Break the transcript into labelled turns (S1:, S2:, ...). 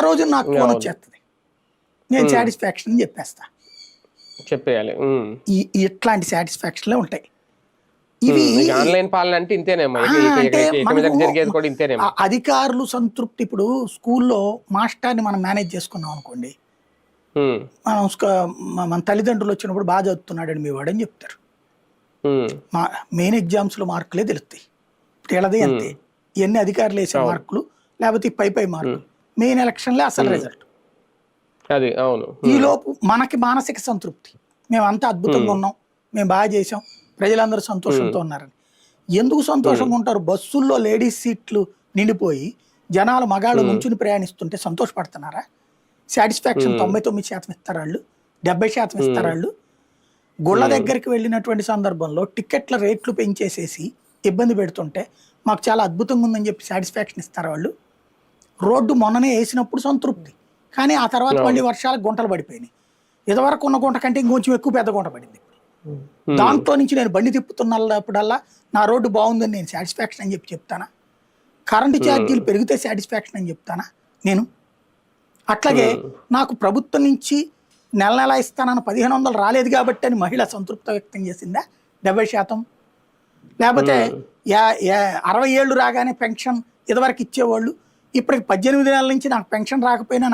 S1: రోజు నాకు ఫోన్
S2: అవును.
S1: వచ్చేస్తుంది, నేను సాటిస్ఫాక్షన్ అని చెప్పేస్తా.
S2: చెప్పేయాలి.
S1: ఇట్లాంటి సాటిస్ఫాక్షన్లే ఉంటాయి ఇవి.
S2: ఆన్లైన్ పాలన అంటే ఇంతేనేమో,
S1: అంటే మనకు
S2: జరిగేది కూడా ఇంతేనేమో.
S1: అధికారులు సంతృప్తి. ఇప్పుడు స్కూల్లో మాస్టర్ని మనం మేనేజ్ చేసుకున్నాం అనుకోండి, మనం మన తల్లిదండ్రులు వచ్చినప్పుడు బాగా చదువుతున్నాడని మీ వాడని చెప్తారు. మా మెయిన్ ఎగ్జామ్స్లో మార్కులే తెలుస్తాయి. వీళ్ళది అంతే, ఇవన్నీ అధికారులు వేసే మార్కులు, లేకపోతే పై మార్కులు. మెయిన్ ఎలక్షన్లే అసలు రిజల్ట్.
S2: అది అవును.
S1: ఈలోపు మనకి మానసిక సంతృప్తి, మేము అంతా అద్భుతంగా ఉన్నాం, మేము బాగా చేసాం, ప్రజలందరూ సంతోషంతో ఉన్నారని. ఎందుకు సంతోషంగా ఉంటారు? బస్సుల్లో లేడీస్ సీట్లు నిండిపోయి జనాలు మగాళ్ళు నుంచుని ప్రయాణిస్తుంటే సంతోషపడుతున్నారా? సాటిస్ఫాక్షన్ 99% ఇస్తారు వాళ్ళు, 70% ఇస్తారు వాళ్ళు. గుళ్ళ దగ్గరికి వెళ్ళినటువంటి సందర్భంలో టికెట్ల రేట్లు పెంచేసేసి ఇబ్బంది పెడుతుంటే మాకు చాలా అద్భుతంగా ఉందని చెప్పి సాటిస్ఫాక్షన్ ఇస్తారు వాళ్ళు. రోడ్డు మొన్ననే వేసినప్పుడు సంతృప్తి, కానీ ఆ తర్వాత మళ్ళీ వర్షాలకు గుంటలు పడిపోయినాయి. ఇదివరకు ఉన్న గుంట కంటే ఇంకొంచెం ఎక్కువ పెద్ద గుంట పడింది. దాంట్లో నుంచి నేను బండి తిప్పుతున్నప్పుడల్లా నా రోడ్డు బాగుందని నేను సాటిస్ఫాక్షన్ అని చెప్పి చెప్తానా? కరెంటు ఛార్జీలు పెరిగితే సాటిస్ఫాక్షన్ అని చెప్తానా నేను? అట్లాగే నాకు ప్రభుత్వం నుంచి నెల ఇస్తానన్న 1500 రాలేదు కాబట్టి అని మహిళ సంతృప్తి వ్యక్తం చేసిందా? 70%. లేకపోతే 60 ఏళ్ళు రాగానే పెన్షన్ ఇదివరకు ఇచ్చేవాళ్ళు, ఇప్పటికి 18 నెలల నుంచి నాకు పెన్షన్ రాకపోయినా